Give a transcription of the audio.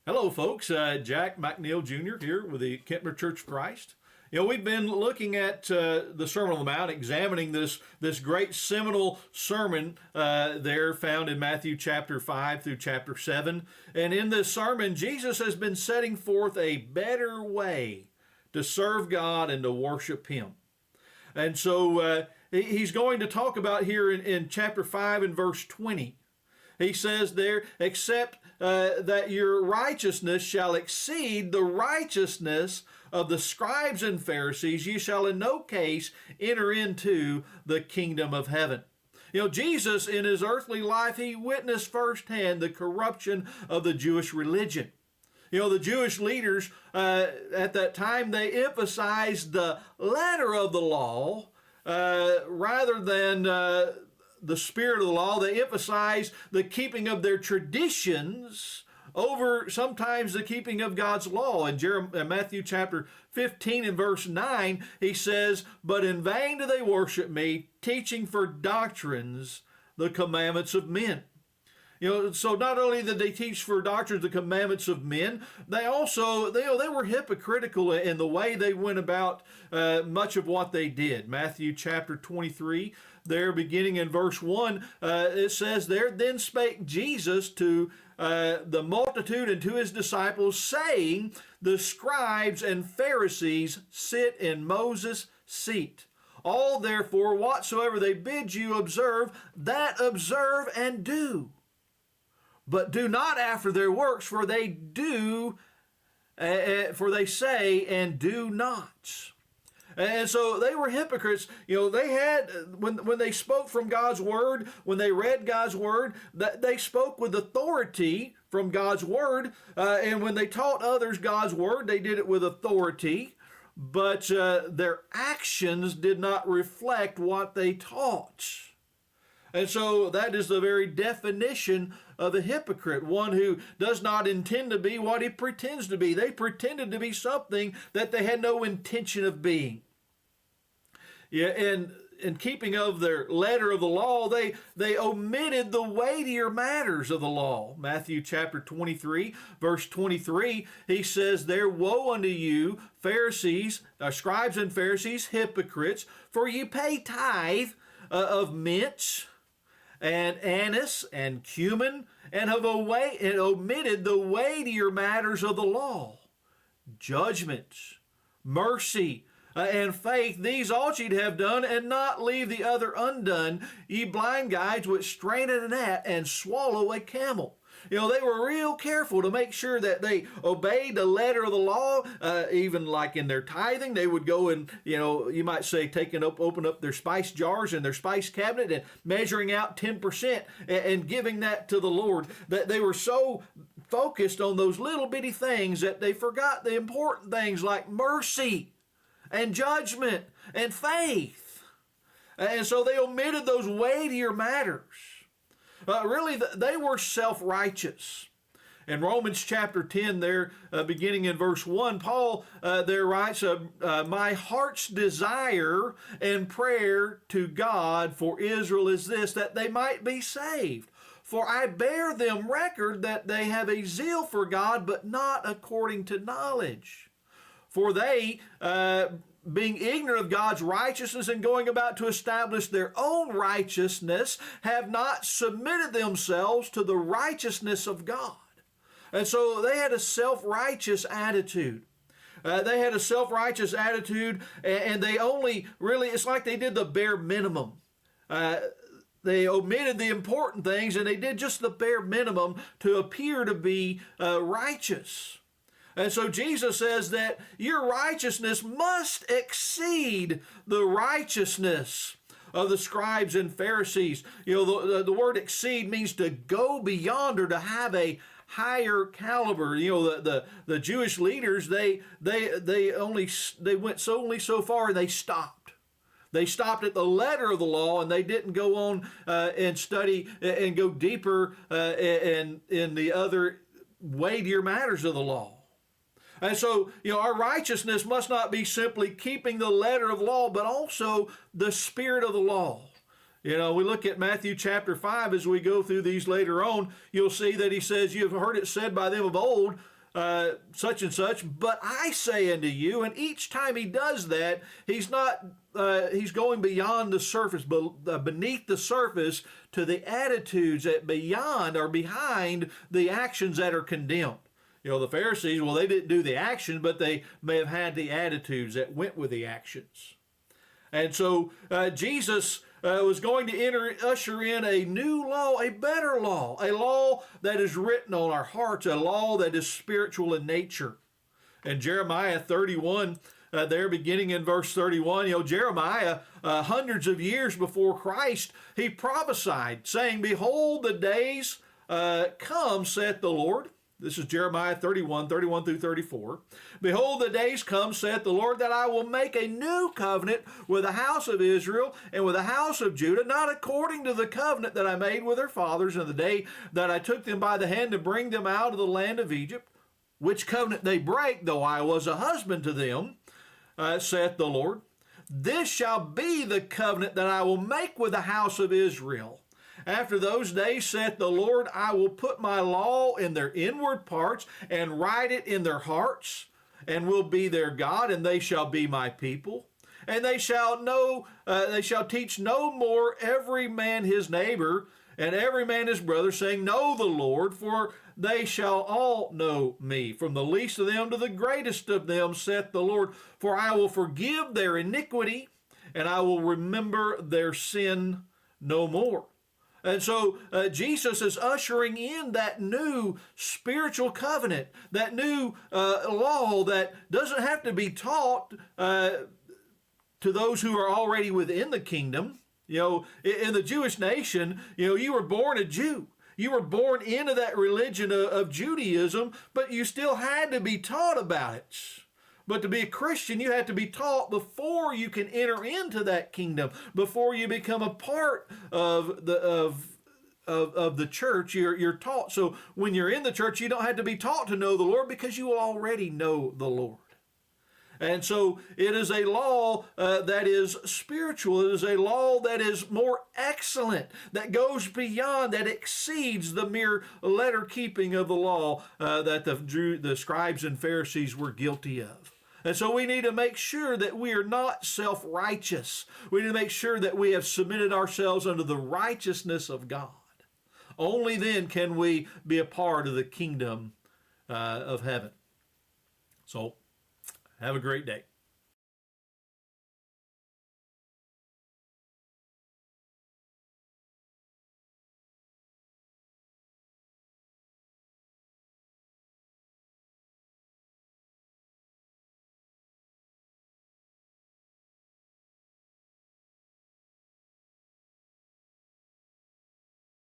Hello, folks. Jack McNiel Jr. here with the Kentner Church of Christ. We've been looking at the Sermon on the Mount, examining this great seminal sermon there found in Matthew chapter 5 through chapter 7. And in this sermon, Jesus has been setting forth a better way to serve God and to worship Him. And so he's going to talk about here in chapter 5 and verse 20. He says there, except that your righteousness shall exceed the righteousness of the scribes and Pharisees, ye shall in no case enter into the kingdom of heaven. Jesus in his earthly life, he witnessed firsthand the corruption of the Jewish religion. The Jewish leaders at that time, they emphasized the letter of the law rather than the spirit of the law. They emphasize the keeping of their traditions over sometimes the keeping of God's law. In Matthew chapter 15 and verse 9, he says, "But in vain do they worship me, teaching for doctrines the commandments of men." So not only did they teach for doctrines the commandments of men, they also, they were hypocritical in the way they went about much of what they did. Matthew chapter 23, there beginning in verse 1, it says there, "Then spake Jesus to the multitude and to his disciples, saying, The scribes and Pharisees sit in Moses' seat. All therefore whatsoever they bid you observe, that observe and do. But do not after their works, for they say and do not." And so they were hypocrites. They had, when they spoke from God's word, when they read God's word, that they spoke with authority from God's word. And when they taught others God's word, they did it with authority. But their actions did not reflect what they taught. And so that is the very definition of a hypocrite, one who does not intend to be what he pretends to be. They pretended to be something that they had no intention of being. And in keeping of their letter of the law, they omitted the weightier matters of the law. Matthew chapter 23, verse 23, he says there, "Woe unto you, Pharisees, scribes and Pharisees, hypocrites, for ye pay tithe of mint and anise and cumin, and have omitted the weightier matters of the law, judgment, mercy, and faith. These ought ye to have done, and not leave the other undone. Ye blind guides which strain at a gnat and swallow a camel." They were real careful to make sure that they obeyed the letter of the law, even like in their tithing. They would go and, you might say, open up their spice jars and their spice cabinet and measuring out 10% and giving that to the Lord. That they were so focused on those little bitty things that they forgot the important things like mercy and judgment and faith. And so they omitted those weightier matters. Really, they were self-righteous. In Romans chapter 10 there, beginning in verse 1, Paul there writes, "My heart's desire and prayer to God for Israel is this, that they might be saved. For I bear them record that they have a zeal for God, but not according to knowledge. For they, being ignorant of God's righteousness and going about to establish their own righteousness, have not submitted themselves to the righteousness of God." And so they had a self-righteous attitude. They had a self-righteous attitude, and they only really, it's like they did the bare minimum. They omitted the important things, and they did just the bare minimum to appear to be righteous. And so Jesus says that your righteousness must exceed the righteousness of the scribes and Pharisees. The word exceed means to go beyond or to have a higher caliber. The Jewish leaders, they went only so far and they stopped. They stopped at the letter of the law, and they didn't go on and study and go deeper in the other weightier matters of the law. And so, our righteousness must not be simply keeping the letter of law, but also the spirit of the law. We look at Matthew chapter 5 as we go through these later on. You'll see that he says, "You have heard it said by them of old, such and such, but I say unto you. And each time he does that, he's going beyond the surface, beneath the surface, to the attitudes that beyond or behind the actions that are condemned. The Pharisees, well, they didn't do the action, but they may have had the attitudes that went with the actions. And so Jesus was going to usher in a new law, a better law, a law that is written on our hearts, a law that is spiritual in nature. And Jeremiah 31, there beginning in verse 31, Jeremiah, hundreds of years before Christ, he prophesied, saying, "Behold, the days come, saith the Lord." This is Jeremiah 31 through 34. "Behold, the days come, saith the Lord, that I will make a new covenant with the house of Israel and with the house of Judah, not according to the covenant that I made with their fathers in the day that I took them by the hand to bring them out of the land of Egypt, which covenant they break, though I was a husband to them, saith the Lord. This shall be the covenant that I will make with the house of Israel. After those days, saith the Lord, I will put my law in their inward parts and write it in their hearts, and will be their God, and they shall be my people. And they shall teach no more every man his neighbor, and every man his brother, saying, Know the Lord, for they shall all know me, from the least of them to the greatest of them, saith the Lord. For I will forgive their iniquity, and I will remember their sin no more." And so Jesus is ushering in that new spiritual covenant, that new law that doesn't have to be taught to those who are already within the kingdom. In the Jewish nation, you were born a Jew. You were born into that religion of Judaism, but you still had to be taught about it. But to be a Christian, you have to be taught before you can enter into that kingdom, before you become a part of the church. You're taught. So when you're in the church, you don't have to be taught to know the Lord, because you will already know the Lord. And so it is a law that is spiritual. It is a law that is more excellent, that goes beyond, that exceeds the mere letter keeping of the law that the scribes and Pharisees were guilty of. And so we need to make sure that we are not self-righteous. We need to make sure that we have submitted ourselves unto the righteousness of God. Only then can we be a part of the kingdom of heaven. So have a great day.